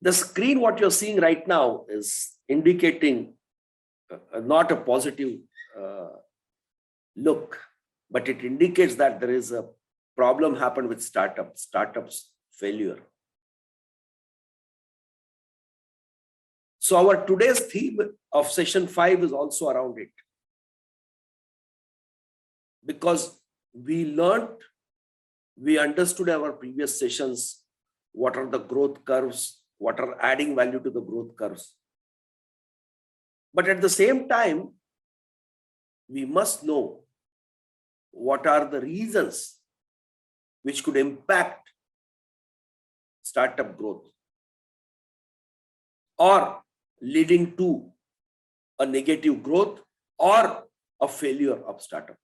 The screen, what you're seeing right now, is indicating not a positive look, but it indicates that there is a problem happened with startups failure. So our today's theme of session 5 is also around it. Because we understood our previous sessions, what are the growth curves, what are adding value to the growth curves. But at the same time, we must know what are the reasons which could impact startup growth or leading to a negative growth or a failure of startup.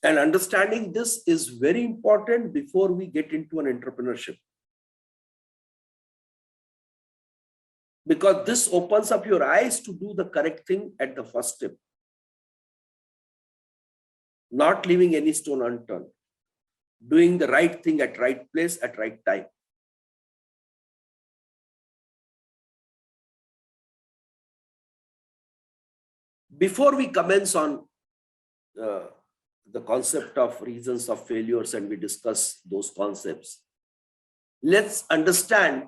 And understanding this is very important before we get into an entrepreneurship. Because this opens up your eyes to do the correct thing at the first step. Not leaving any stone unturned. Doing the right thing at right place at right time. Before we commence on the concept of reasons of failures and we discuss those concepts, let's understand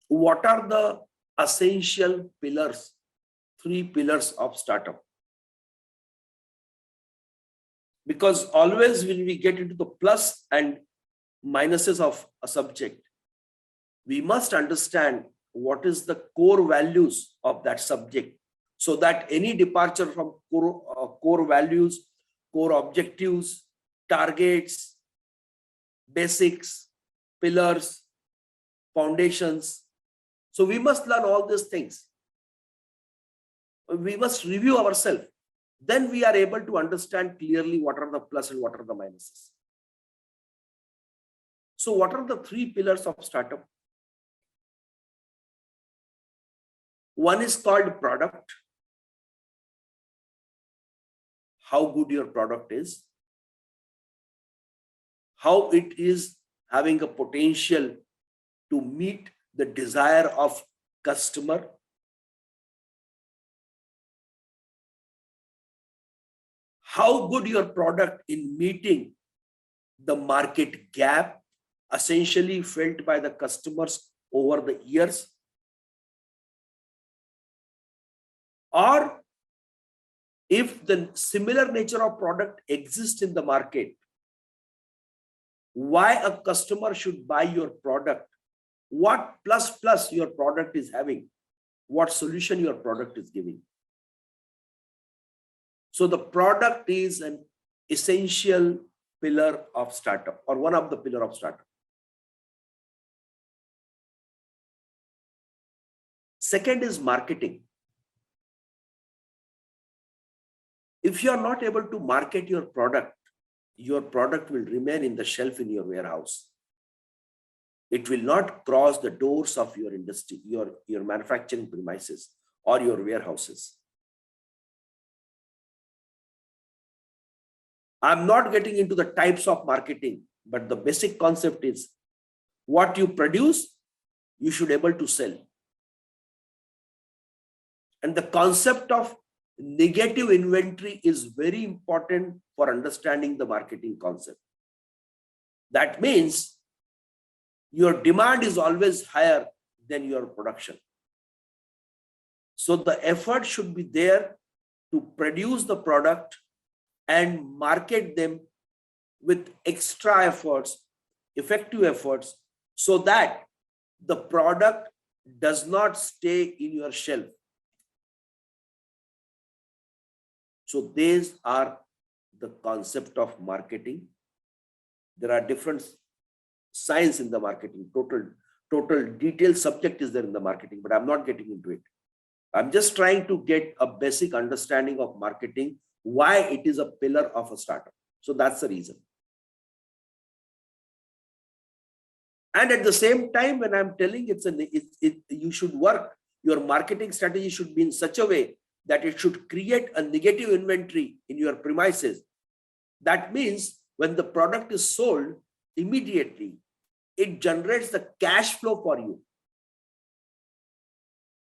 what are the essential pillars, 3 pillars of startup. Because always when we get into the plus and minuses of a subject, we must understand what is the core values of that subject, so that any departure from core values, core objectives, targets, basics, pillars, foundations. So we must learn all these things. We must review ourselves. Then we are able to understand clearly what are the plus and what are the minuses. So what are the 3 pillars of startup? One is called product. How good your product is. How it is having a potential to meet the desire of customer. How good your product in meeting the market gap essentially felt by the customers over the years. Or if the similar nature of product exists in the market, why a customer should buy your product? What plus your product is having? What solution your product is giving? So the product is an essential pillar of startup, or one of the pillar of startup. Second is marketing. If you are not able to market your product will remain in the shelf in your warehouse. It will not cross the doors of your industry, your manufacturing premises or your warehouses. I'm not getting into the types of marketing, but the basic concept is what you produce, you should be able to sell. And the concept of negative inventory is very important for understanding the marketing concept. That means your demand is always higher than your production. So the effort should be there to produce the product and market them with extra efforts, effective efforts, so that the product does not stay in your shelf. So these are the concept of marketing. There are different science in the marketing, total detailed subject is there in the marketing, but I'm not getting into it. I'm just trying to get a basic understanding of marketing, why it is a pillar of a startup. So that's the reason. And at the same time, when I'm telling you should work, your marketing strategy should be in such a way that it should create a negative inventory in your premises. That means when the product is sold, immediately, it generates the cash flow for you.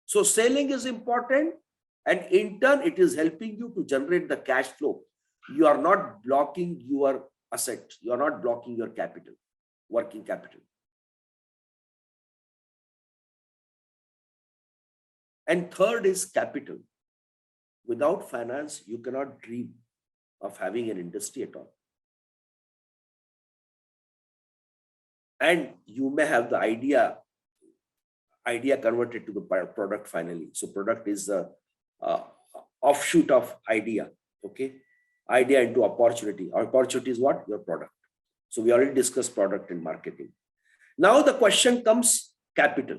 So selling is important, and in turn, it is helping you to generate the cash flow. You are not blocking your asset. You are not blocking your capital, working capital. And third is capital. Without finance, you cannot dream of having an industry at all. And you may have the idea converted to the product finally. So product is the offshoot of idea. Okay. Idea into opportunity. Opportunity is what? Your product. So we already discussed product and marketing. Now the question comes capital.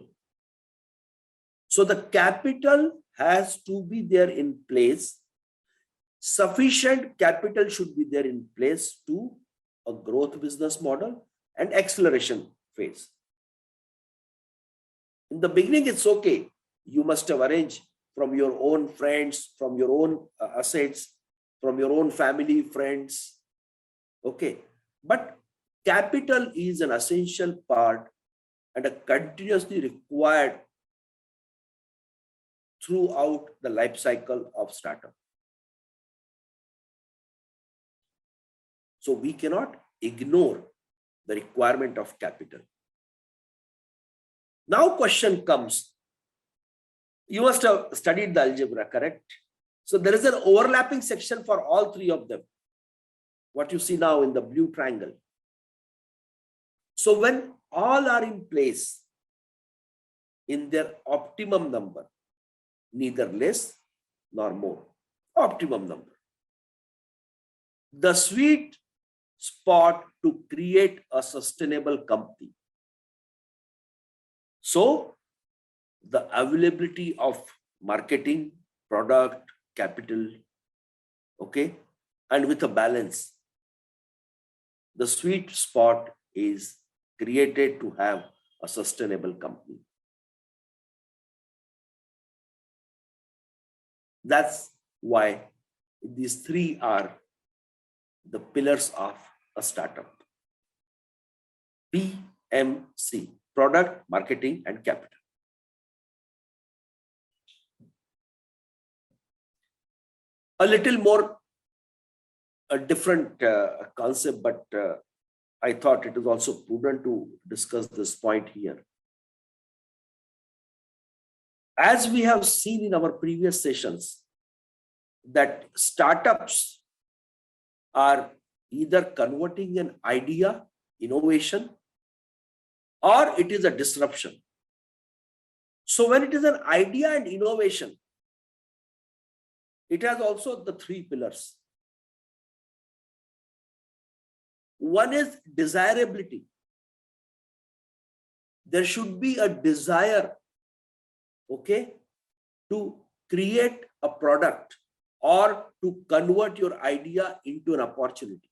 So the capital has to be there in place. Sufficient capital should be there in place to a growth business model and acceleration phase. In the beginning, it's okay. You must have arranged from your own friends, from your own assets, from your own family, friends. Okay. But capital is an essential part and a continuously required throughout the life cycle of startup. So we cannot ignore the requirement of capital. Now question comes, you must have studied the algebra, correct? So there is an overlapping section for all three of them. What you see now in the blue triangle. So when all are in place in their optimum number, neither less nor more, optimum number, the sweet spot to create a sustainable company. So the availability of marketing, product, capital, okay, and with a balance, the sweet spot is created to have a sustainable company. That's why these three are the pillars of a startup. PMC, product, marketing, and capital. A little more a different concept, but I thought it is also prudent to discuss this point here. As we have seen in our previous sessions, that startups are either converting an idea, innovation, or it is a disruption. So when it is an idea and innovation, it has also the three pillars. One is desirability. There should be a desire, okay, to create a product or to convert your idea into an opportunity.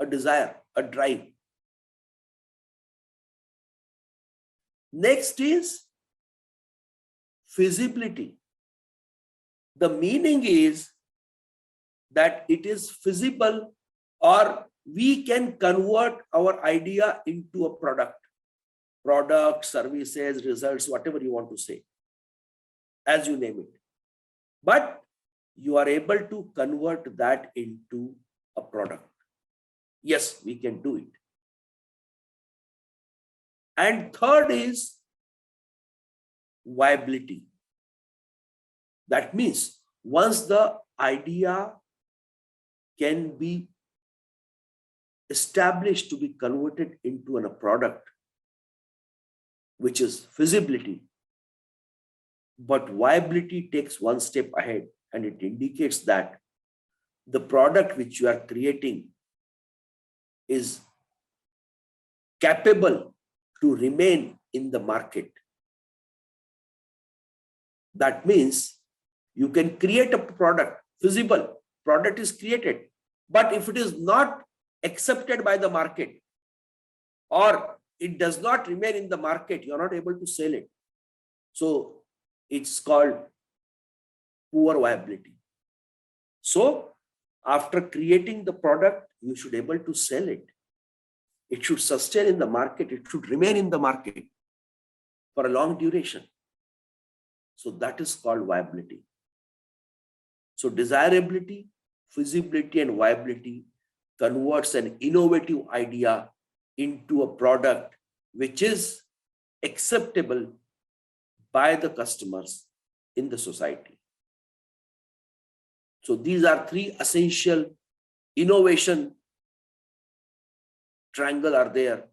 A desire, a drive. Next is feasibility. The meaning is that it is feasible, or we can convert our idea into a product, services, results, whatever you want to say, as you name it. But you are able to convert that into a product. Yes, we can do it. And third is viability. That means once the idea can be established to be converted into a product, which is feasibility, but viability takes one step ahead, and it indicates that the product which you are creating is capable to remain in the market. That means you can create a product, feasible product is created, but if it is not accepted by the market, or it does not remain in the market, you are not able to sell it. So it's called poor viability. So after creating the product, you should be able to sell it. it should sustain in the market, it should remain in the market for a long duration. So that is called viability. So desirability, feasibility, and viability converts an innovative idea into a product which is acceptable by the customers in the society. So these are three essential innovation triangle are there.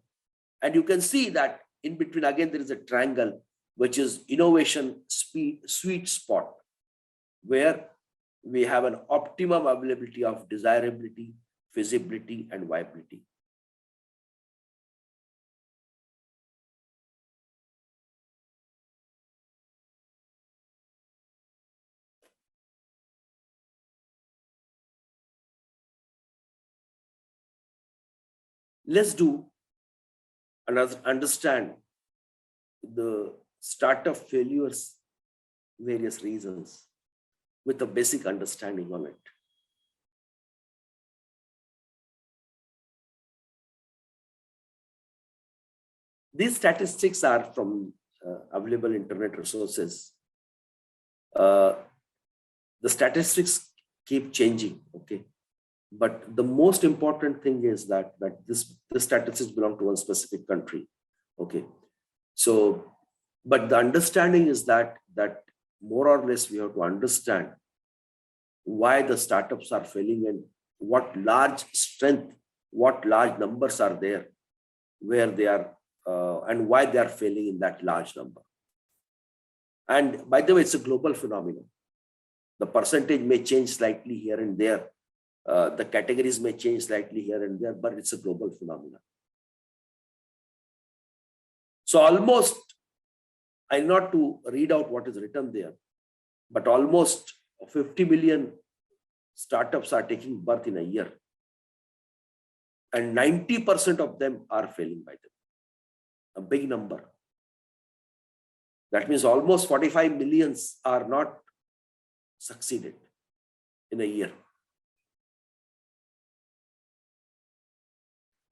And you can see that in between, again, there is a triangle, which is innovation sweet spot, where we have an optimum availability of desirability, feasibility, and viability. Let's do another understand the startup failures, various reasons, with a basic understanding on it. These statistics are from available internet resources. The statistics keep changing, okay? But the most important thing is that this statistics belong to one specific country, okay? So, but the understanding is that more or less we have to understand why the startups are failing and what large strength, what large numbers are there, where they are, and why they are failing in that large number. And by the way, it's a global phenomenon. The percentage may change slightly here and there. The categories may change slightly here and there, but it's a global phenomenon. So almost, I'm not to read out what is written there, but almost 50 million startups are taking birth in a year. And 90% of them are failing by them. A big number. That means almost 45 millions are not succeeded in a year.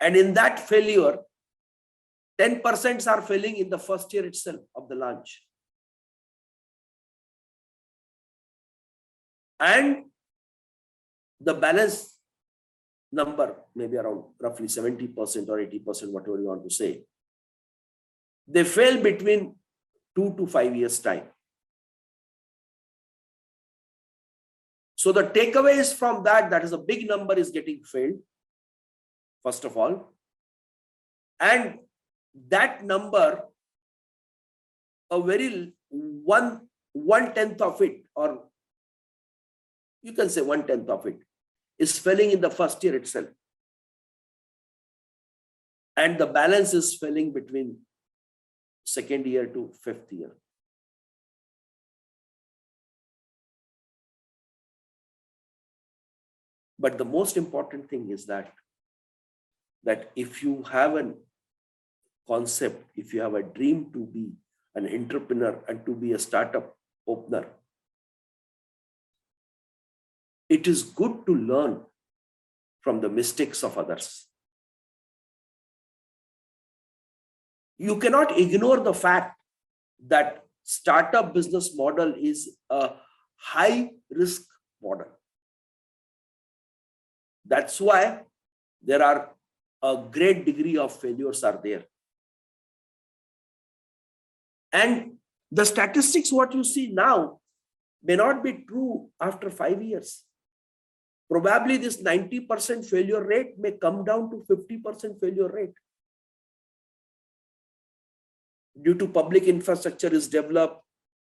And in that failure, 10% are failing in the first year itself of the launch. And the balance number, maybe around roughly 70% or 80%, whatever you want to say, they fail between 2 to 5 years' time. So the takeaway is from that is a big number is getting failed, first of all. And that number, a very one-tenth of it, or you can say 1/10 of it, is failing in the first year itself. And the balance is failing between second year to fifth year. But the most important thing is that if you have a concept, if you have a dream to be an entrepreneur and to be a startup opener, it is good to learn from the mistakes of others. You cannot ignore the fact that startup business model is a high risk model. That's why there are a great degree of failures are there. And the statistics, what you see now, may not be true after 5 years. Probably this 90% failure rate may come down to 50% failure rate. Due to public infrastructure is developed,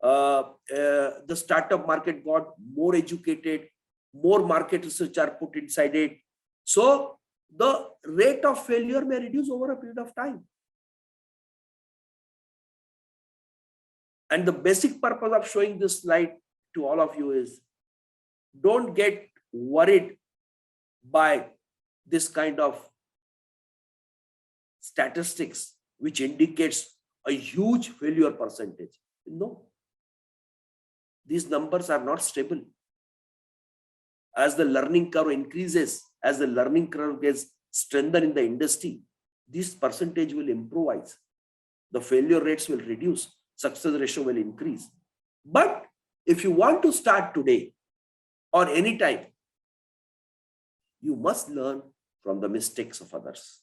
the startup market got more educated, more market research are put inside it. So the rate of failure may reduce over a period of time. And the basic purpose of showing this slide to all of you is, don't get worried by this kind of statistics, which indicates a huge failure percentage. No, these numbers are not stable. As the learning curve increases, as the learning curve gets strengthened in the industry, this percentage will improvise. The failure rates will reduce, success ratio will increase. But if you want to start today or anytime, you must learn from the mistakes of others.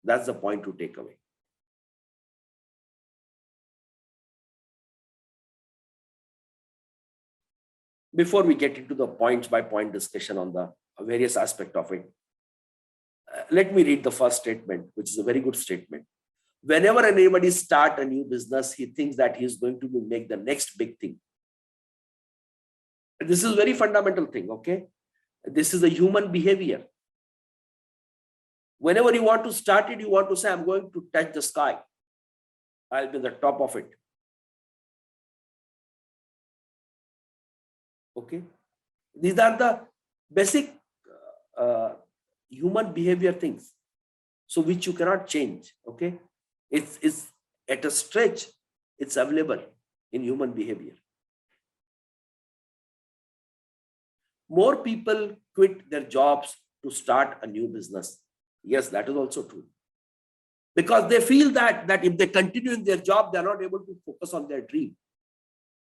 That's the point to take away. Before we get into the point by point discussion on the various aspects of it, let me read the first statement, which is a very good statement. Whenever anybody starts a new business, he thinks that he is going to make the next big thing. This is a very fundamental thing, okay? This is a human behavior. Whenever you want to start it, you want to say, I'm going to touch the sky. I'll be on the top of it. Okay? These are the basic human behavior things, so which you cannot change, okay? It's at a stretch, it's available in human behavior. More people quit their jobs to start a new business. Yes, that is also true. Because they feel that if they continue in their job, they're not able to focus on their dream.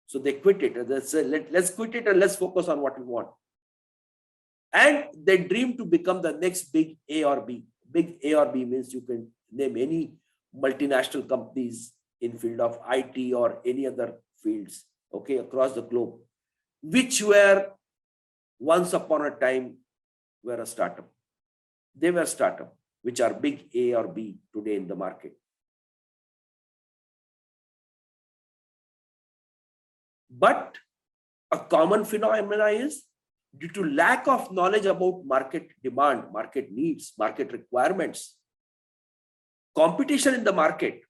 So they quit it. They say, let's quit it and let's focus on what we want. And they dream to become the next big A or B. Big A or B means you can name any multinational companies in field of IT or any other fields, okay, across the globe, which were once upon a time were a startup. They were startup, which are big A or B today in the market. But a common phenomenon is due to lack of knowledge about market demand, market needs, market requirements, competition in the market,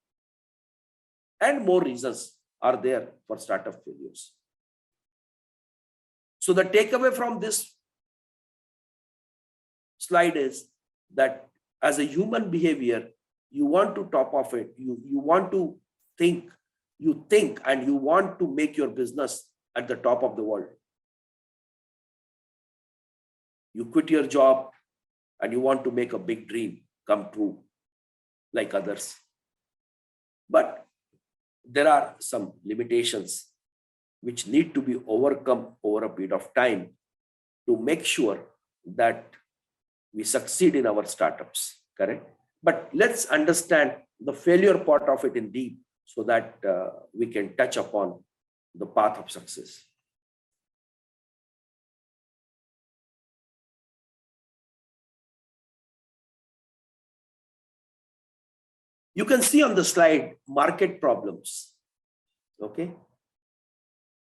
and more reasons are there for startup failures. So the takeaway from this slide is that as a human behavior, you want to top of it, you want to think, and you want to make your business at the top of the world. You quit your job and you want to make a big dream come true like others. But there are some limitations which need to be overcome over a period of time to make sure that we succeed in our startups, correct? But let's understand the failure part of it in deep so that we can touch upon the path of success. You can see on the slide market problems, okay?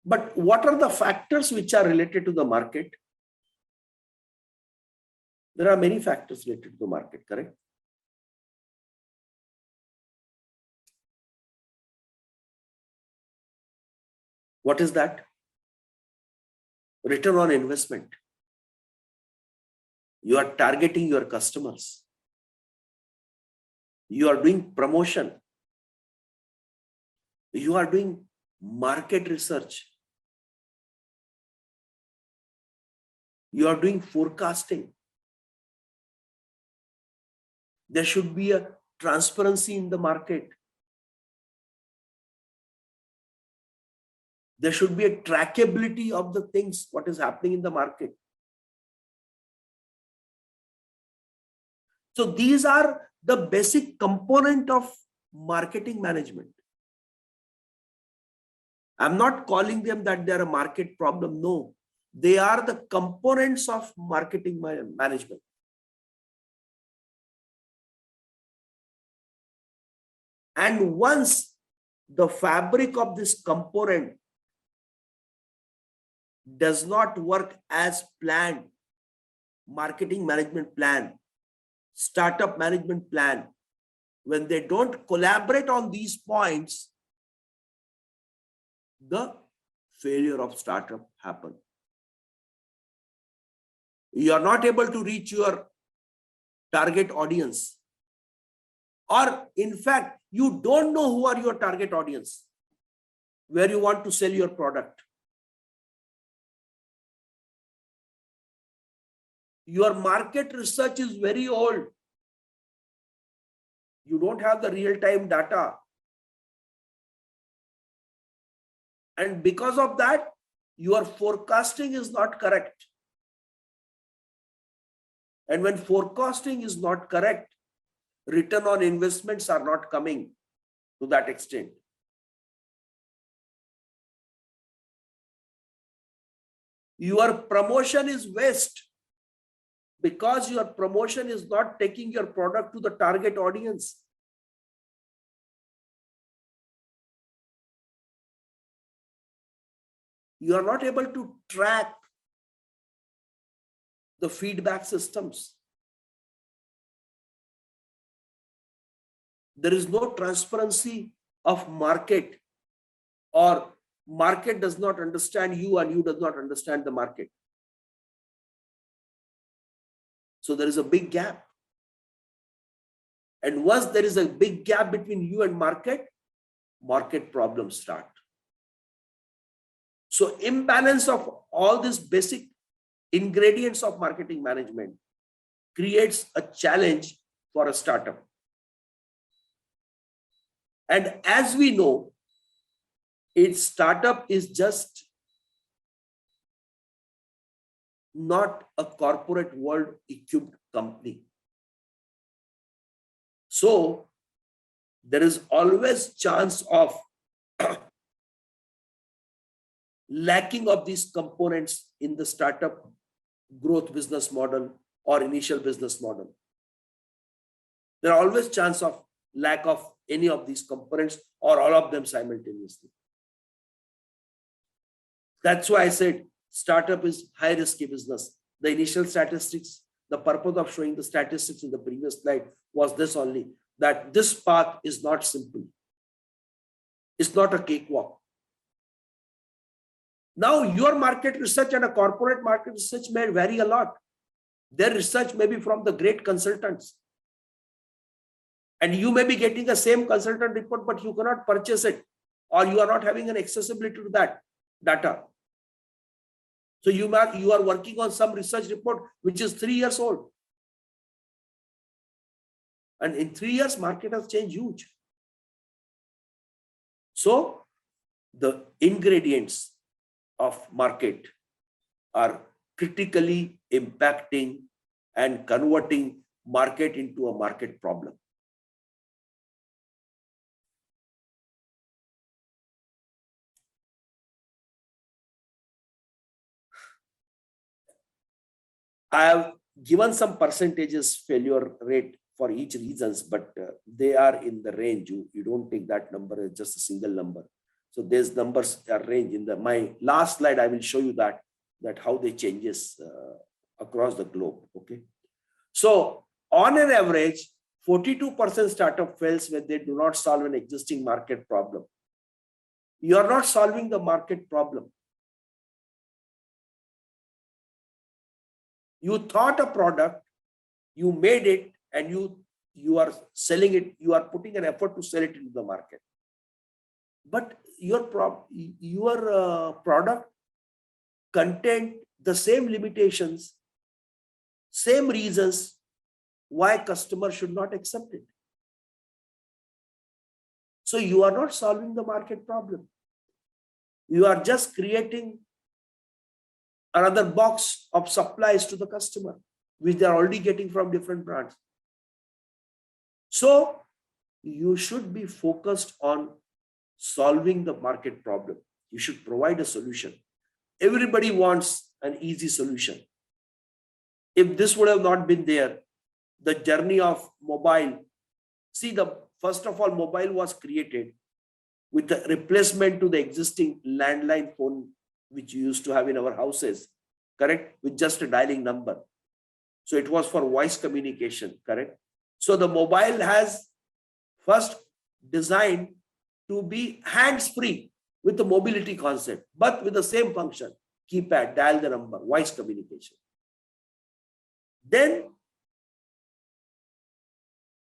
But what are the factors which are related to the market? There are many factors related to the market, correct? What is that? Return on investment. You are targeting your customers. You are doing promotion. You are doing market research. You are doing forecasting. There should be a transparency in the market. There should be a trackability of the things, what is happening in the market. So these are the basic component of marketing management. I'm not calling them that they're a market problem. No, they are the components of marketing management. And once the fabric of this component does not work as planned, marketing management plan, startup management plan, when they don't collaborate on these points, the failure of startup happen. You are not able to reach your target audience, or in fact, you don't know who are your target audience, where you want to sell your product. Your market research is very old. You don't have the real-time data. And because of that, your forecasting is not correct. And when forecasting is not correct, return on investments are not coming to that extent. Your promotion is waste because your promotion is not taking your product to the target audience. You are not able to track the feedback systems. There is no transparency of market, or market does not understand you and you does not understand the market. So there is a big gap. And once there is a big gap between you and market problems start. So imbalance of all these basic ingredients of marketing management creates a challenge for a startup. And as we know, its startup is just not a corporate world equipped company. So there is always chance of lacking of these components in the startup growth business model or initial business model. There are always chance of lack of any of these components or all of them simultaneously. That's why I said startup is high risky business. The initial statistics, the purpose of showing the statistics in the previous slide was this only, that this path is not simple. It's not a cakewalk. Now your market research and a corporate market research may vary a lot. Their research may be from the great consultants. And you may be getting the same consultant report, but you cannot purchase it, or you are not having an accessibility to that data. So you are working on some research report which is 3 years old. And in 3 years, market has changed huge. So the ingredients of market are critically impacting and converting market into a market problem. I have given some percentages failure rate for each reasons, but they are in the range. You don't take that number as just a single number. So these numbers are range in my last slide. I will show you that how they changes across the globe. Okay. So on an average, 42% startup fails when they do not solve an existing market problem. You are not solving the market problem. You thought a product, you made it, and you are selling it. You are putting an effort to sell it into the market. But your product contained the same limitations, same reasons why customer should not accept it. So you are not solving the market problem. You are just creating another box of supplies to the customer, which they are already getting from different brands. So you should be focused on solving the market problem. You should provide a solution. Everybody wants an easy solution. If this would have not been there, the journey of mobile, first of all, mobile was created with the replacement to the existing landline phone, which you used to have in our houses, correct? With just a dialing number. So it was for voice communication, correct? So the mobile has first designed to be hands-free with the mobility concept, but with the same function, keypad, dial the number, voice communication. Then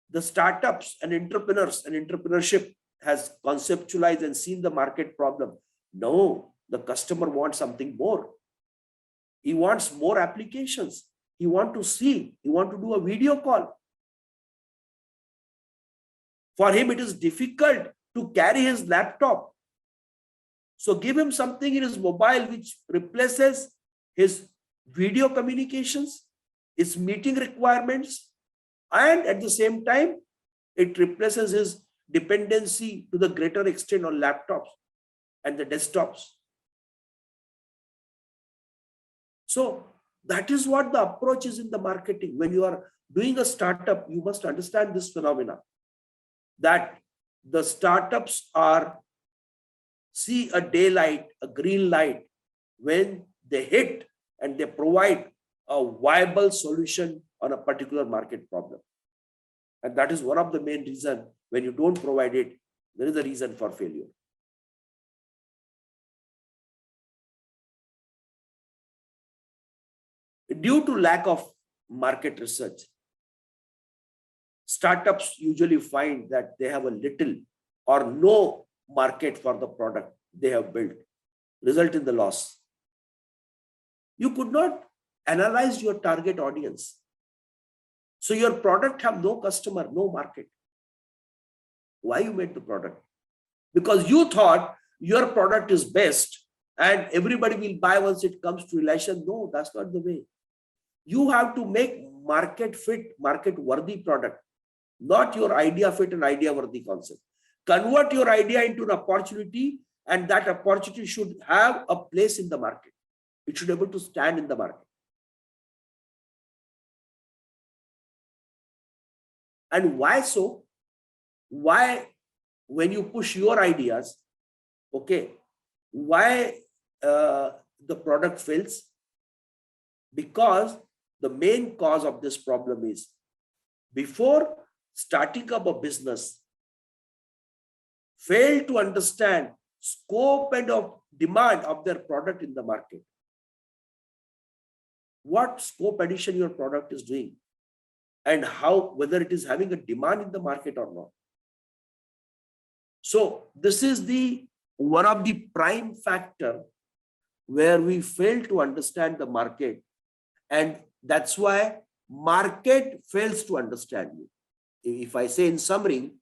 the startups and entrepreneurs and entrepreneurship has conceptualized and seen the market problem. No, the customer wants something more. He wants more applications. He wants to see, he wants to do a video call. For him, it is difficult to carry his laptop. So give him something in his mobile which replaces his video communications, his meeting requirements, and at the same time, it replaces his dependency to the greater extent on laptops and the desktops. So that is what the approach is in the marketing. When you are doing a startup, you must understand this phenomena, that the startups see a daylight, a green light, when they hit and they provide a viable solution on a particular market problem. And that is one of the main reasons. When you don't provide it, there is a reason for failure. Due to lack of market research, startups usually find that they have a little or no market for the product they have built, result in the loss. You could not analyze your target audience. So your product have no customer, no market. Why you made the product? Because you thought your product is best and everybody will buy once it comes to realization. No, that's not the way. You have to make market fit, market worthy product, not your idea fit and idea worthy concept. Convert your idea into an opportunity, and that opportunity should have a place in the market. It should be able to stand in the market. And why so? Why, when you push your ideas, okay, why the product fails? Because the main cause of this problem is, before starting up a business, fail to understand scope and of demand of their product in the market. What scope addition your product is doing, and how, whether it is having a demand in the market or not. So this is the one of the prime factor where we fail to understand the market, and that's why market fails to understand you. If I say in summary,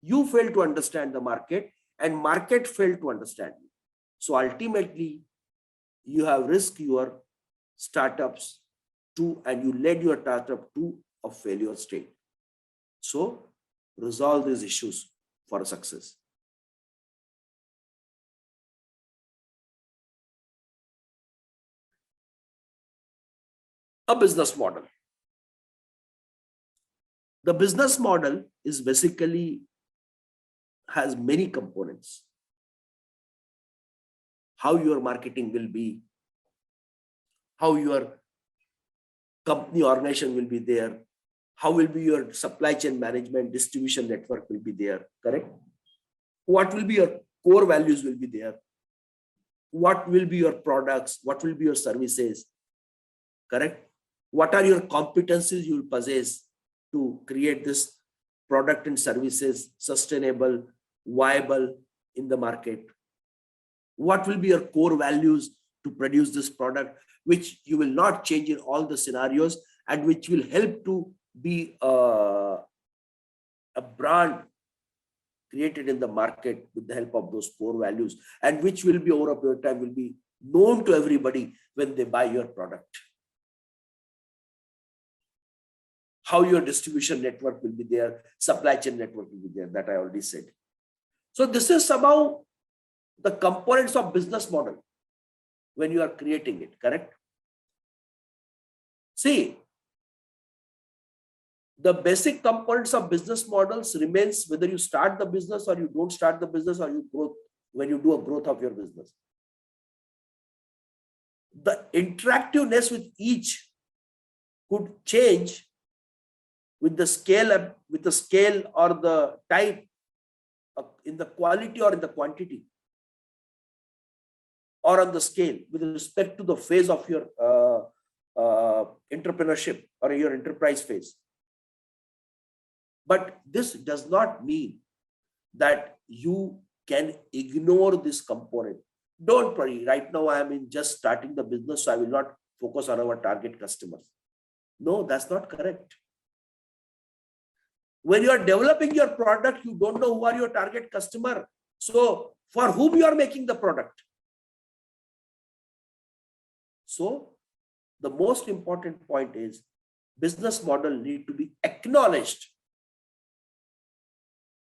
you fail to understand the market and market failed to understand you. So ultimately, you have risked your startups to, and you led your startup to a failure state. So resolve these issues for success. A business model. The business model is basically has many components. How your marketing will be, how your company organization will be there, how will be your supply chain management, distribution network will be there, correct? What will be your core values will be there, what will be your products, what will be your services, correct? What are your competencies you will possess to create this product and services sustainable, viable in the market? What will be your core values to produce this product, which you will not change in all the scenarios, and which will help to be a brand created in the market with the help of those core values, and which will be over a period of time will be known to everybody when they buy your product. How your distribution network will be there, supply chain network will be there, that I already said. So this is about the components of business model when you are creating it, correct? See, the basic components of business models remains whether you start the business or you don't start the business, or you grow when you do a growth of your business. The interactiveness with each could change with the scale or the type, in the quality or in the quantity, or on the scale with respect to the phase of your entrepreneurship or your enterprise phase. But this does not mean that you can ignore this component. Don't worry, right now I am just starting the business, so I will not focus on our target customers. No, that's not correct. When you are developing your product, you don't know who are your target customer. So for whom you are making the product. So the most important point is business model need to be acknowledged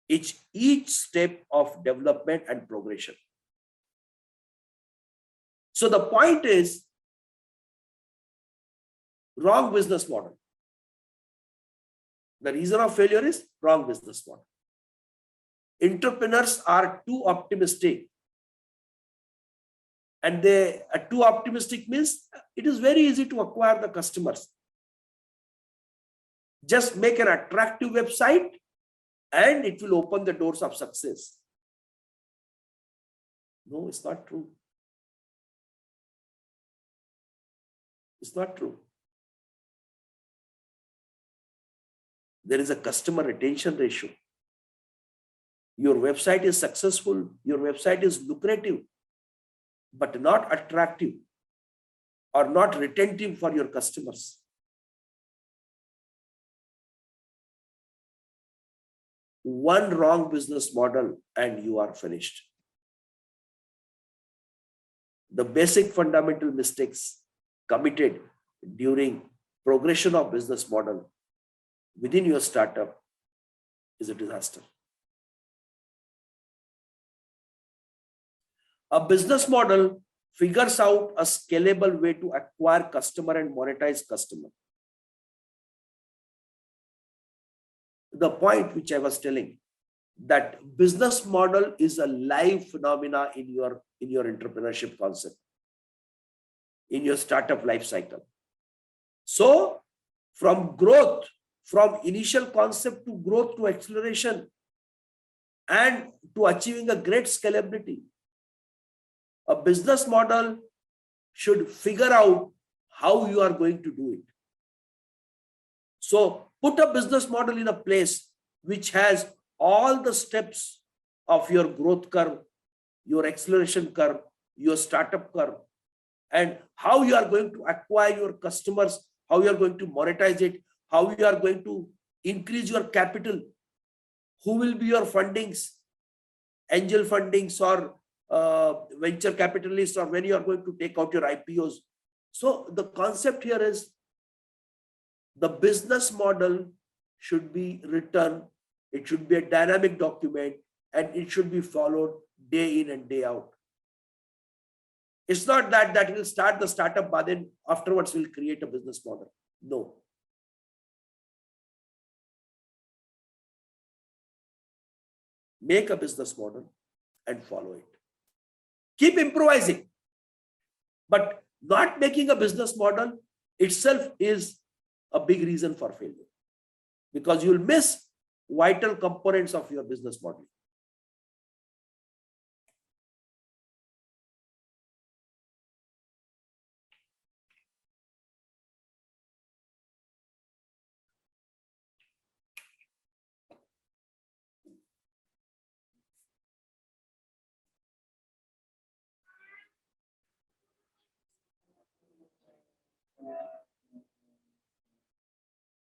each step of development and progression. So the point is wrong business model. The reason of failure is wrong business model. Entrepreneurs are too optimistic. And they are too optimistic means it is very easy to acquire the customers. Just make an attractive website and it will open the doors of success. No, it's not true. It's not true. There is a customer retention ratio. Your website is successful, your website is lucrative, but not attractive or not retentive for your customers. One wrong business model and you are finished. The basic fundamental mistakes committed during progression of business model within your startup is a disaster. A business model figures out a scalable way to acquire customer and monetize customer. The point which I was telling, that business model is a live phenomena in your entrepreneurship concept, in your startup life cycle. So from growth, from initial concept to growth to acceleration and to achieving a great scalability, a business model should figure out how you are going to do it. So put a business model in a place which has all the steps of your growth curve, your acceleration curve, your startup curve, and how you are going to acquire your customers, how you are going to monetize it, how you are going to increase your capital, who will be your fundings, angel fundings or venture capitalists, or when you are going to take out your IPOs. So the concept here is the business model should be written, it should be a dynamic document, and it should be followed day in and day out. It's not that will start the startup, but then afterwards we'll create a business model. No. Make a business model and follow it. Keep improvising. But not making a business model itself is a big reason for failure, because you'll miss vital components of your business model.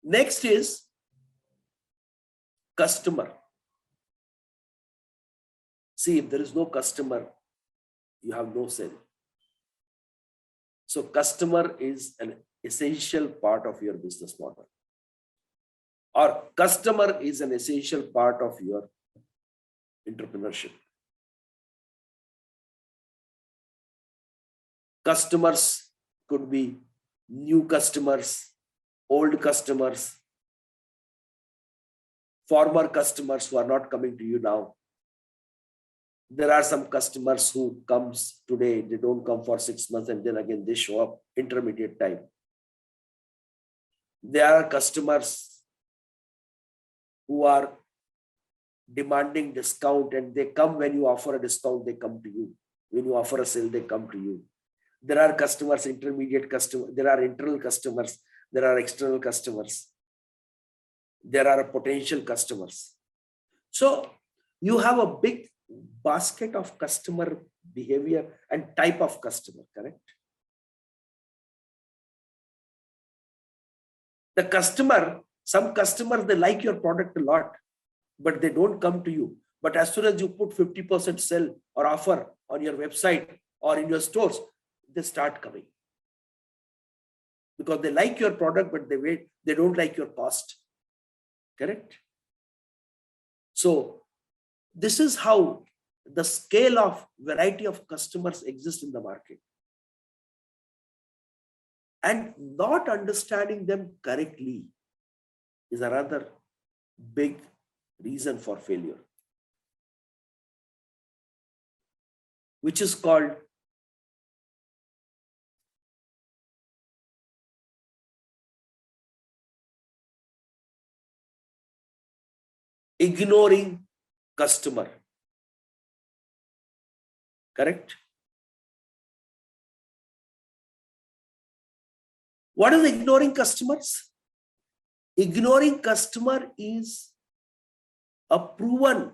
Next is customer. See, if there is no customer, you have no sale. So customer is an essential part of your business model, or customer is an essential part of your entrepreneurship. Customers could be new customers, old customers, former customers who are not coming to you now. There are some customers who comes today, they don't come for 6 months and then again they show up intermediate time. There are customers who are demanding discount and they come when you offer a discount, they come to you. When you offer a sale, they come to you. There are customers, intermediate customers, there are internal customers, there are external customers, there are potential customers. So you have a big basket of customer behavior and type of customer, correct? The customer Some customers, they like your product a lot, but they don't come to you. But as soon as you put 50% sell or offer on your website or in your stores, they start coming. Because they like your product, but they don't like your cost. Correct? So this is how the scale of variety of customers exists in the market. And not understanding them correctly is another big reason for failure, which is called ignoring customer. Correct? What is ignoring customers? Ignoring customer is a proven,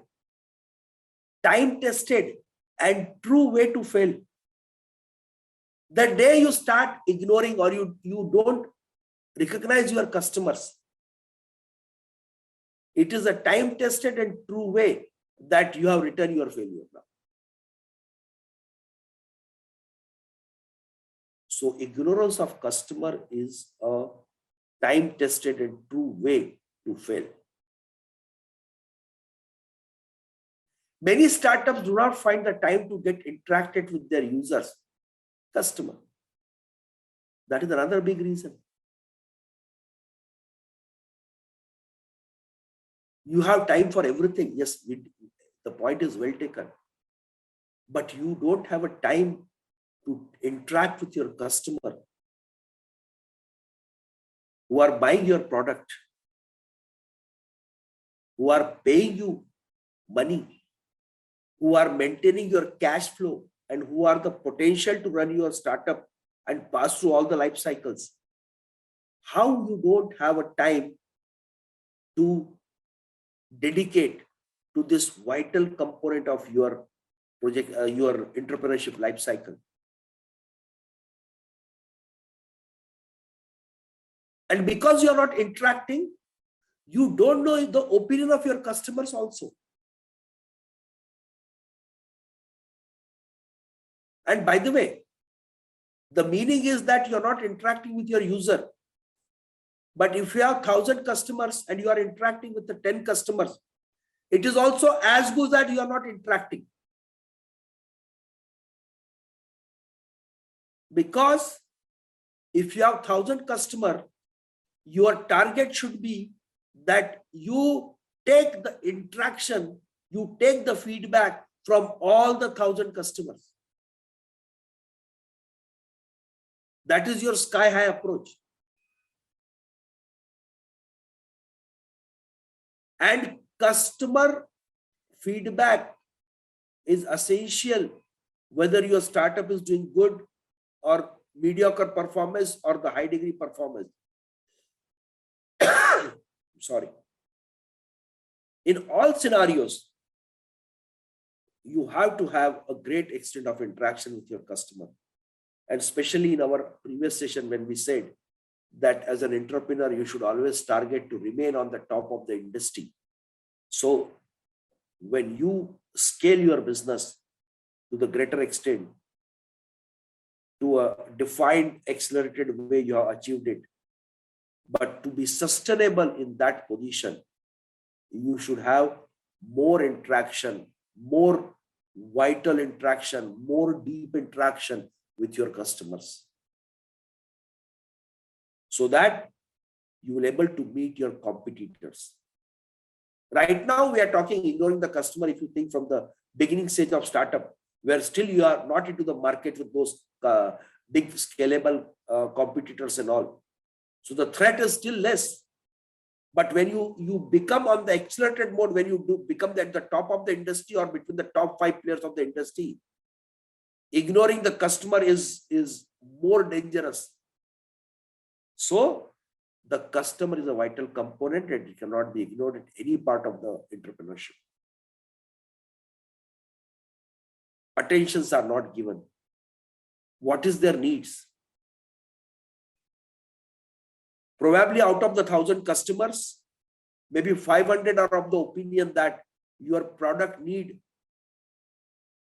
time-tested, and true way to fail. The day you start ignoring or you don't recognize your customers, it is a time-tested and true way that you have written your failure now. So ignorance of customer is a time-tested and true way to fail. Many startups do not find the time to get interacted with their users, customer. That is another big reason. You have time for everything. Yes, the point is well taken. But you don't have a time to interact with your customer who are buying your product, who are paying you money, who are maintaining your cash flow, and who are the potential to run your startup and pass through all the life cycles. How you don't have a time to dedicate to this vital component of your project, your entrepreneurship life cycle. And because you're not interacting, you don't know the opinion of your customers also. And by the way, the meaning is that you're not interacting with your user. But if you have 1,000 customers and you are interacting with the 10 customers, it is also as good that you are not interacting. Because if you have 1,000 customers, your target should be that you take the interaction, you take the feedback from all the 1,000 customers. That is your sky high approach. And customer feedback is essential whether your startup is doing good or mediocre performance or the high degree performance. Sorry. In all scenarios, you have to have a great extent of interaction with your customer. And especially in our previous session, when we said that as an entrepreneur, you should always target to remain on the top of the industry. So when you scale your business to the greater extent, to a defined, accelerated way, you have achieved it. But to be sustainable in that position, you should have more interaction, more vital interaction, more deep interaction with your customers, so that you will be able to meet your competitors. Right now, we are talking ignoring the customer. If you think from the beginning stage of startup, where still you are not into the market with those big scalable competitors and all. So the threat is still less. But when you become on the accelerated mode, when you do become at the top of the industry or between the top 5 players of the industry, ignoring the customer is more dangerous. So the customer is a vital component and it cannot be ignored at any part of the entrepreneurship. Attentions are not given. What is their needs? Probably out of the 1,000 customers, maybe 500 are of the opinion that your product need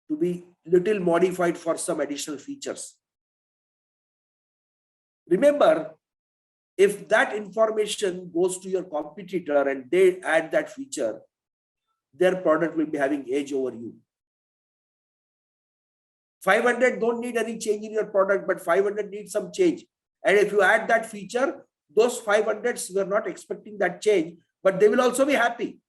to be little modified for some additional features. Remember, if that information goes to your competitor and they add that feature, their product will be having edge over you. 500 don't need any change in your product, but 500 need some change. And if you add that feature, those 500s were not expecting that change, but they will also be happy.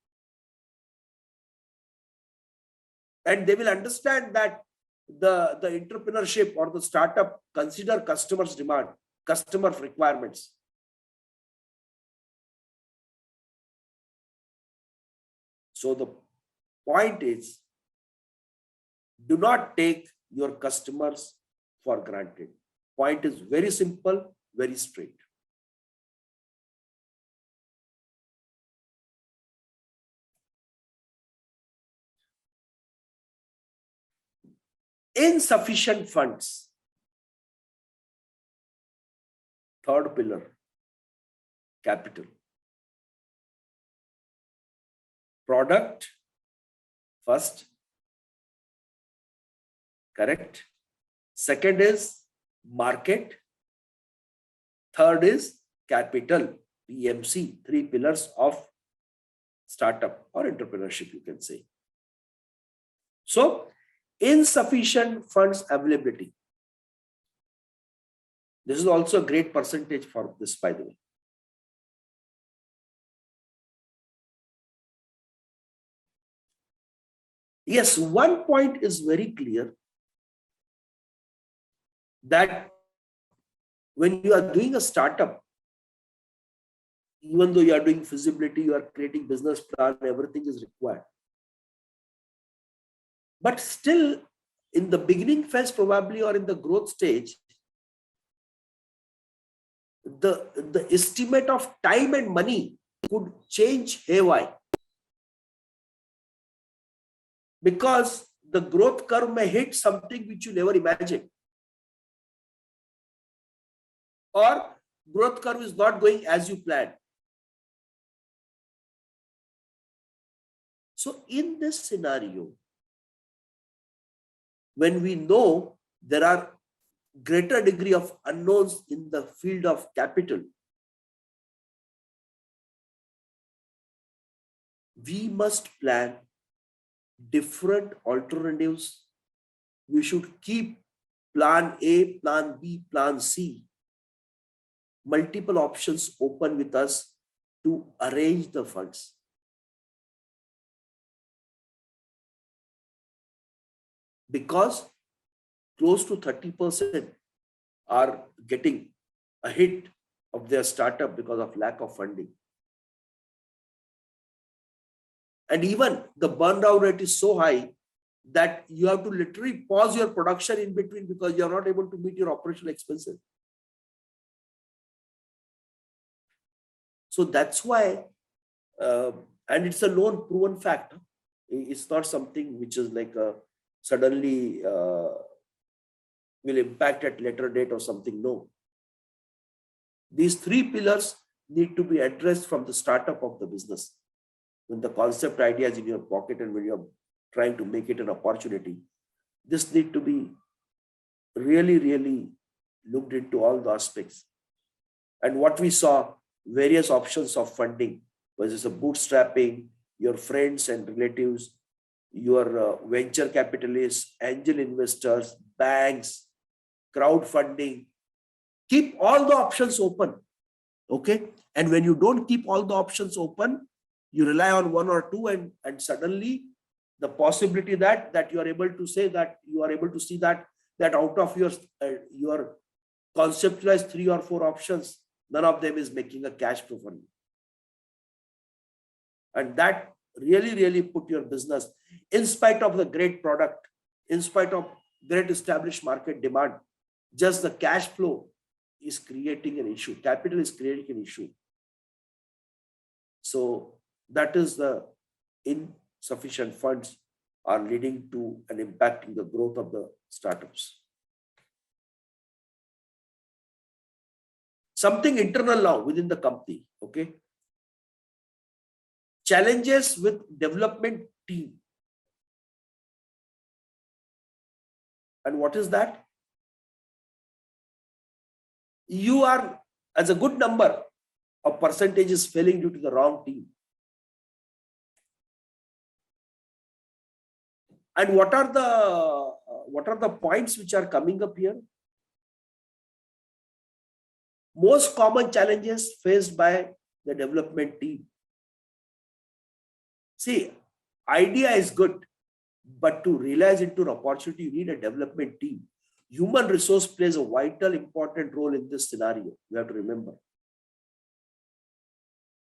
And they will understand that the entrepreneurship or the startup consider customers' demand, customer requirements. So the point is, do not take your customers for granted. Point is very simple, very straight. Insufficient funds. Third pillar, capital. Product first, correct. Second is market. Third is capital, PMC, three pillars of startup or entrepreneurship, you can say. So, insufficient funds availability. This is also a great percentage for this, by the way. Yes, one point is very clear, that when you are doing a startup, even though you are doing feasibility, you are creating business plan, everything is required. But still, in the beginning phase, probably, or in the growth stage, the estimate of time and money could change haywire. Because the growth curve may hit something which you never imagined. Or growth curve is not going as you planned. So in this scenario, when we know there are greater degree of unknowns in the field of capital, we must plan different alternatives. We should keep plan A, plan B, plan C, multiple options open with us to arrange the funds. Because close to 30% are getting a hit of their startup because of lack of funding. And even the burnout rate is so high that you have to literally pause your production in between because you are not able to meet your operational expenses. So that's why, and it's a known proven fact. It's not something which is like suddenly will impact at later date or something. No. These three pillars need to be addressed from the startup of the business. When the concept idea is in your pocket and when you're trying to make it an opportunity, this need to be really, really looked into all the aspects. And what we saw, various options of funding, whether it's a bootstrapping, your friends and relatives, your venture capitalists, angel investors, banks, crowdfunding. Keep all the options open. Okay. And when you don't keep all the options open, you rely on one or two, and suddenly the possibility that you are able to say that you are able to see that out of your conceptualized 3 or 4 options, none of them is making a cash flow for you. And that really, really put your business, in spite of the great product, in spite of great established market demand, just the cash flow is creating an issue. Capital is creating an issue. So that is the insufficient funds are leading to an impact in the growth of the startups. something internal now within the company. Okay. Challenges with development team. And what is that? You are, as a good number of percentages, failing due to the wrong team. And what are the points which are coming up here? Most common challenges faced by the development team. See, idea is good, but to realize into an opportunity, you need a development team. Human resource plays a vital, important role in this scenario. You have to remember.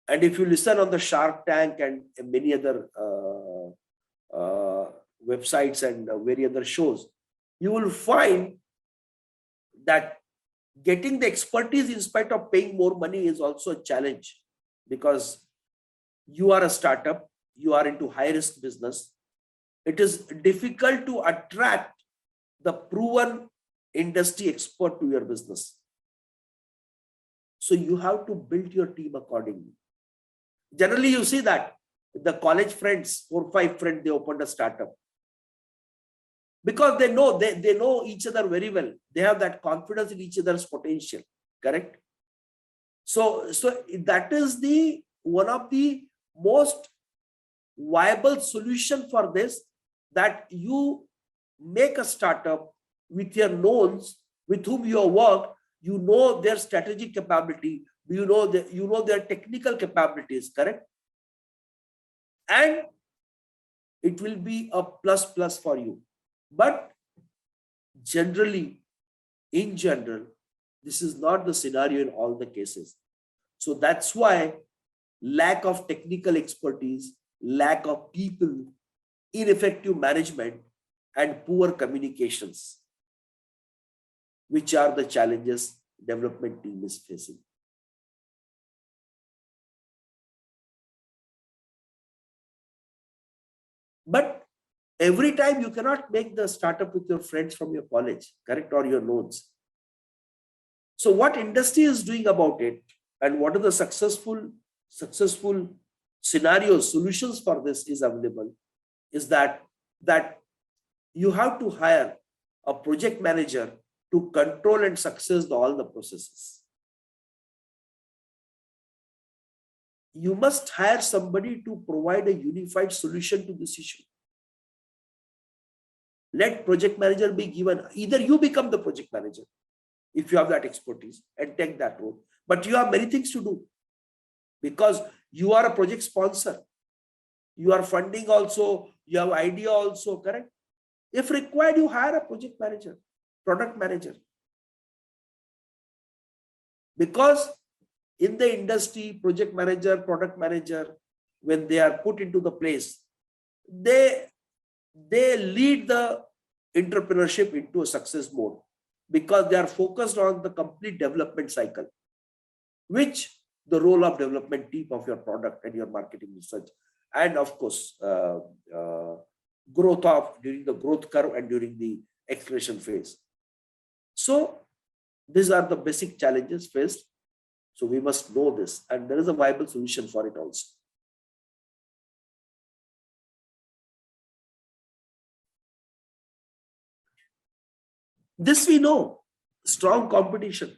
And if you listen on the Shark Tank and many other websites and very other shows, you will find that getting the expertise in spite of paying more money is also a challenge, because you are a startup, you are into high risk business. It is difficult to attract the proven industry expert to your business. So you have to build your team accordingly. Generally, you see that the college friends, 4 or 5 friends, they opened a startup. Because they know each other very well. They have that confidence in each other's potential. Correct? So that is one of the most viable solution for this, that you make a startup with your knowns, with whom you have worked, you know their strategic capability, you know their technical capabilities, correct? And it will be a plus for you. But generally, in general, this is not the scenario in all the cases. So that's why lack of technical expertise, lack of people, ineffective management, and poor communications, which are the challenges development team is facing. But every time you cannot make the startup with your friends from your college, correct, or your nodes. So what industry is doing about it, and what are the successful scenarios, solutions for this is available, is that you have to hire a project manager to control and success all the processes. You must hire somebody to provide a unified solution to this issue. Let project manager be given, either you become the project manager if you have that expertise and take that role, but you have many things to do, because you are a project sponsor, you are funding also, you have idea also, correct? If required, you hire a project manager, product manager, because in the industry, project manager, product manager, when they are put into the place, they lead the entrepreneurship into a success mode, because they are focused on the complete development cycle, which the role of development team of your product and your marketing research, and of course, growth of during the growth curve and during the acceleration phase. So these are the basic challenges faced. So we must know this, and there is a viable solution for it also. This we know, strong competition.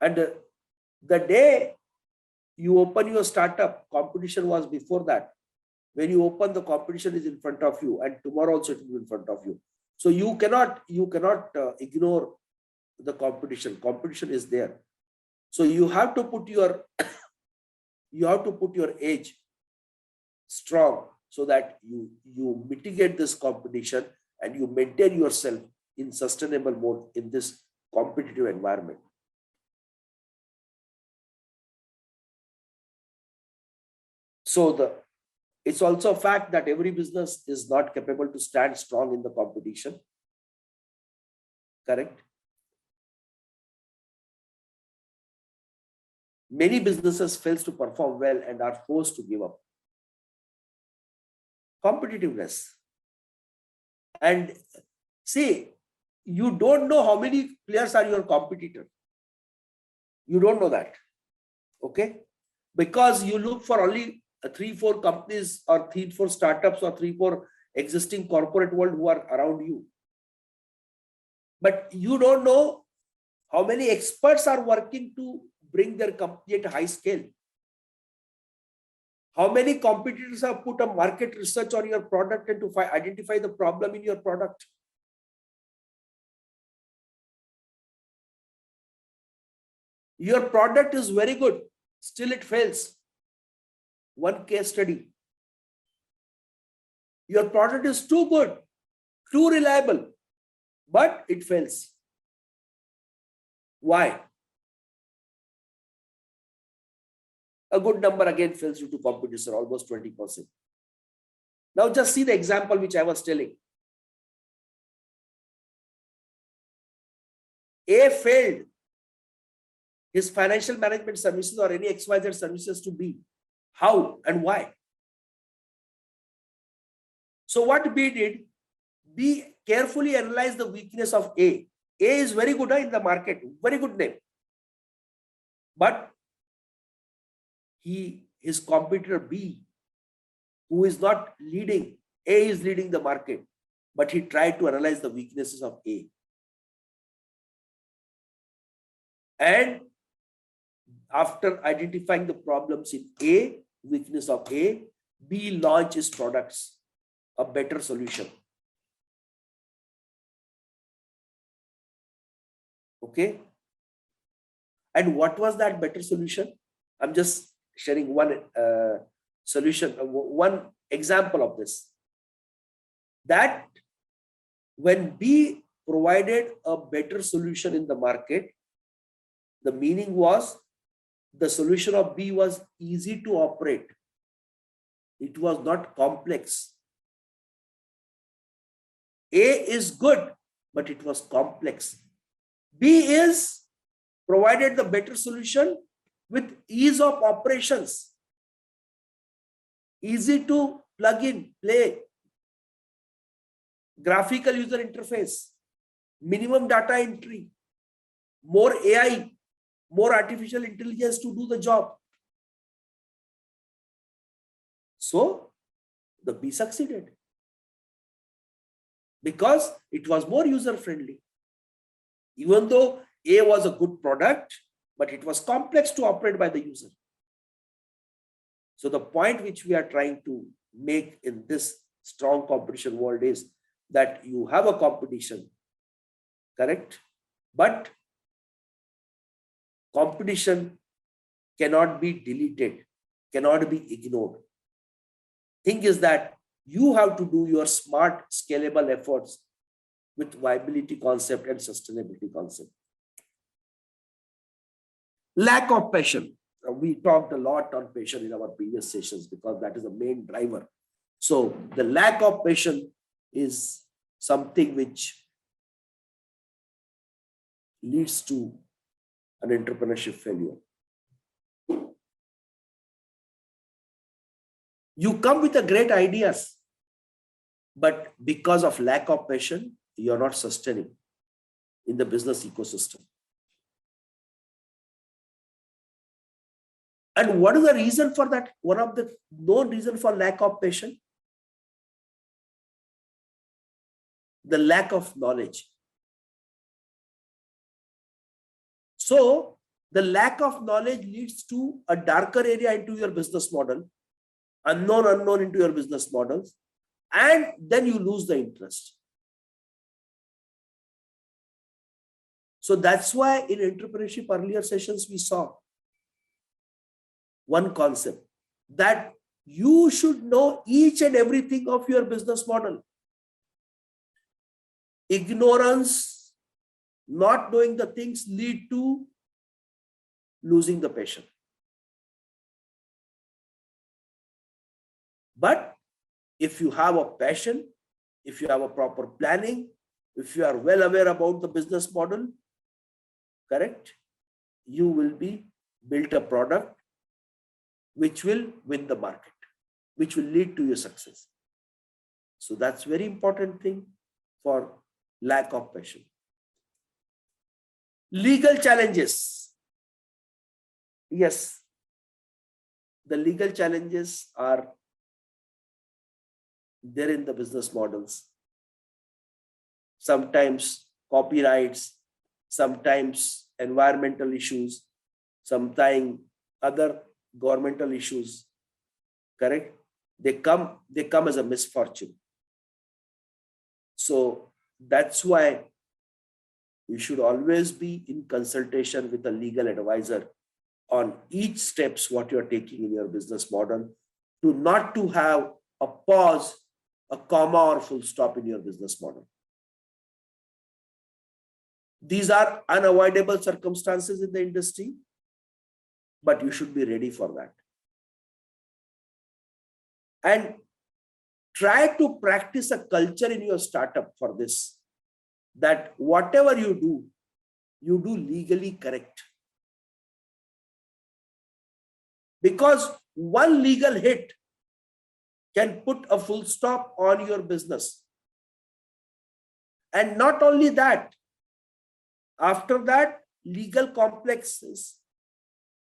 And the day you open your startup, competition was before that. When you open, the competition is in front of you, and tomorrow also it will be in front of you. So you cannot ignore the competition. Competition is there. So you have to put your edge strong, so that you mitigate this competition and you maintain yourself in sustainable mode in this competitive environment. So it's also a fact that every business is not capable to stand strong in the competition. Correct? Many businesses fail to perform well and are forced to give up. Competitiveness. And see, you don't know how many players are your competitor. You don't know that. Okay? Because you look for only 3-4 companies or 3-4 startups or 3-4 existing corporate world who are around you. But you don't know how many experts are working to bring their company at a high scale. How many competitors have put a market research on your product and to identify the problem in your product. Your product is very good, still it fails. One case study. Your product is too good, too reliable, but it fails. Why? A good number again fails due to competition, almost 20%. Now just see the example which I was telling. A failed his financial management services or any XYZ services to B. How and why? So what B did, B carefully analyzed the weakness of A. A is very good in the market, very good name. But his competitor B, who is not leading, A is leading the market, but he tried to analyze the weaknesses of A. And after identifying the problems in A, weakness of A, B launched his products, a better solution. Okay. And what was that better solution? I'm just sharing one solution, one example of this. That when B provided a better solution in the market, the meaning was the solution of B was easy to operate. It was not complex. A is good, but it was complex. B is provided the better solution with ease of operations. Easy to plug in, play. Graphical user interface. Minimum data entry. More AI. More artificial intelligence to do the job. So, the B succeeded. Because it was more user friendly. Even though A was a good product, but it was complex to operate by the user. So the point which we are trying to make in this strong competition world is that you have a competition, correct? But competition cannot be deleted, cannot be ignored. Thing is that you have to do your smart, scalable efforts with viability concept and sustainability concept. Lack of passion. We talked a lot on passion in our previous sessions because that is the main driver. So the lack of passion is something which leads to an entrepreneurship failure. You come with a great ideas, but because of lack of passion, you're not sustaining in the business ecosystem. And what is the reason for that? One of the known reason for lack of passion? The lack of knowledge. So the lack of knowledge leads to a darker area into your business model, unknown into your business models, and then you lose the interest. So that's why in entrepreneurship earlier sessions, we saw one concept that you should know each and everything of your business model. Ignorance, not knowing the things lead to losing the passion. But if you have a passion, if you have a proper planning, if you are well aware about the business model, correct, you will be built a product which will win the market, which will lead to your success. So that's very important thing for lack of passion. Legal challenges. yes, the legal challenges are there in the business models. Sometimes copyrights, sometimes environmental issues, sometimes other governmental issues, correct? They come as a misfortune. So that's why you should always be in consultation with a legal advisor on each steps what you're taking in your business model, to not to have a pause, a comma or full stop in your business model. These are unavoidable circumstances in the industry, but you should be ready for that. And try to practice a culture in your startup for this, that whatever you do legally correct. Because one legal hit can put a full stop on your business. And not only that, after that, legal complexes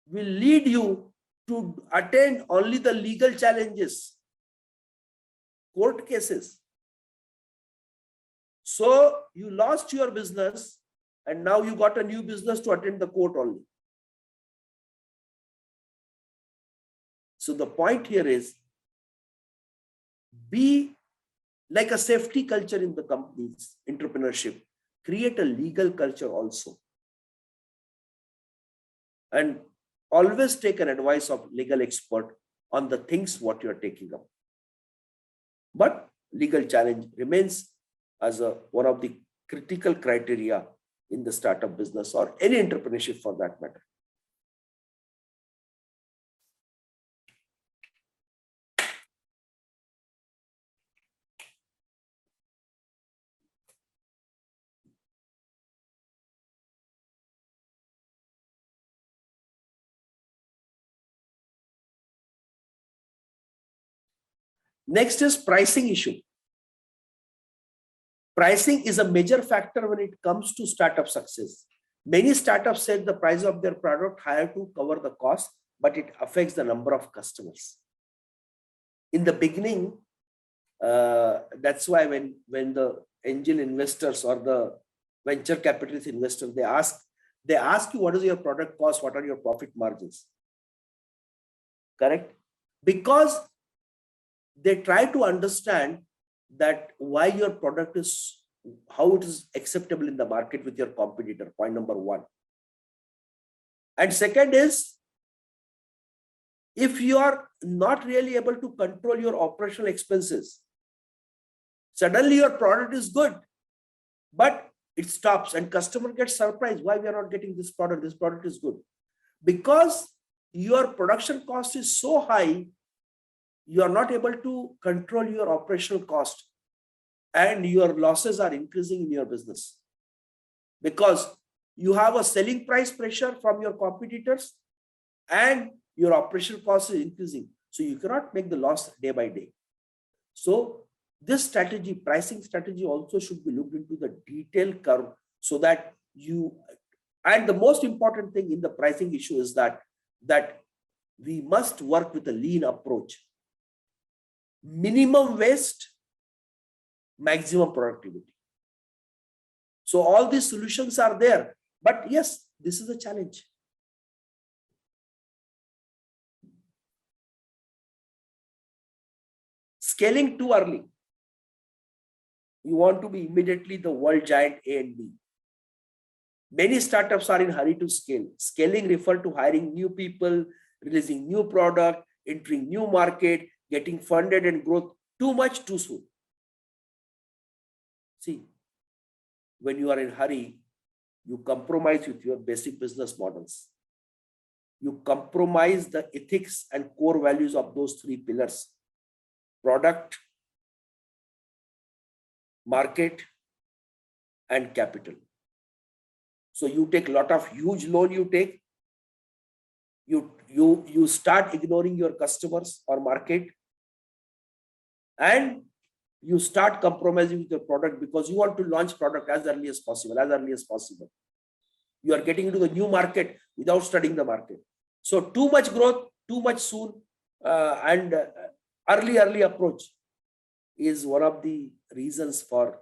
will lead you to attend only the legal challenges, court cases. So you lost your business and now you got a new business to attend the court only. So the point here is, be like a safety culture in the companies, entrepreneurship. Create a legal culture also. And always take an advice of legal expert on the things what you are taking up. But legal challenge remains as one of the critical criteria in the startup business or any entrepreneurship for that matter. Next is pricing issue. Pricing is a major factor when it comes to startup success. Many startups set the price of their product higher to cover the cost, but it affects the number of customers. In the beginning, that's why when the angel investors or the venture capitalist investors, they ask you what is your product cost, what are your profit margins. Correct? Because they try to understand that why your product is, how it is acceptable in the market with your competitor, point number one. And second is, if you are not really able to control your operational expenses, suddenly your product is good, but it stops and customer gets surprised, why we are not getting this product is good. Because your production cost is so high, you are not able to control your operational cost and your losses are increasing in your business because you have a selling price pressure from your competitors and your operational cost is increasing. So you cannot make the loss day by day. So this strategy, pricing strategy also should be looked into the detailed curve so that and the most important thing in the pricing issue is that we must work with a lean approach. Minimum waste, maximum productivity. So all these solutions are there, but yes, this is a challenge. Scaling too early. You want to be immediately the world giant A and B. Many startups are in a hurry to scale. Scaling refers to hiring new people, releasing new product, entering new market, getting funded and growth too much too soon. See, when you are in a hurry, you compromise with your basic business models. You compromise the ethics and core values of those three pillars: product, market, and capital. So you take a lot of huge loan you start ignoring your customers or market, and you start compromising with your product because you want to launch product as early as possible. You are getting into the new market without studying the market. So too much growth, too much soon, and early approach is one of the reasons for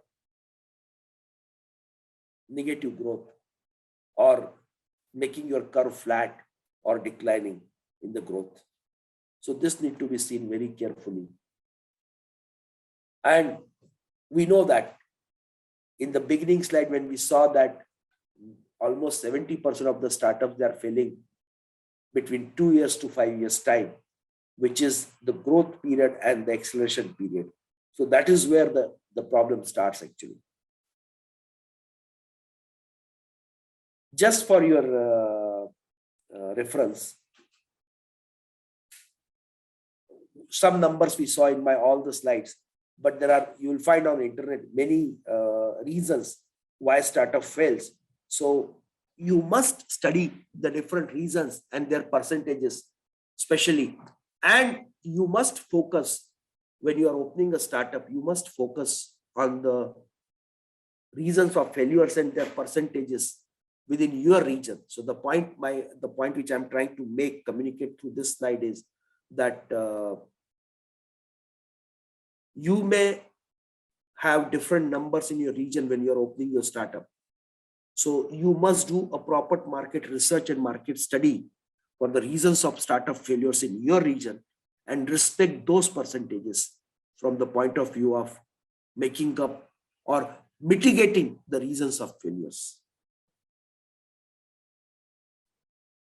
negative growth or making your curve flat or declining in the growth. So this need to be seen very carefully. And we know that in the beginning slide, when we saw that almost 70% of the startups, they are failing between 2 years to 5 years time, which is the growth period and the acceleration period. So that is where the problem starts actually. Just for your reference, some numbers we saw in my all the slides, but you will find on the internet many reasons why startup fails. So you must study the different reasons and their percentages, especially, and you must focus when you are opening a startup. You must focus on the reasons of failures and their percentages within your region. So the point which I'm trying to communicate through this slide is that you may have different numbers in your region when you're opening your startup. So you must do a proper market research and market study for the reasons of startup failures in your region and respect those percentages from the point of view of making up or mitigating the reasons of failures.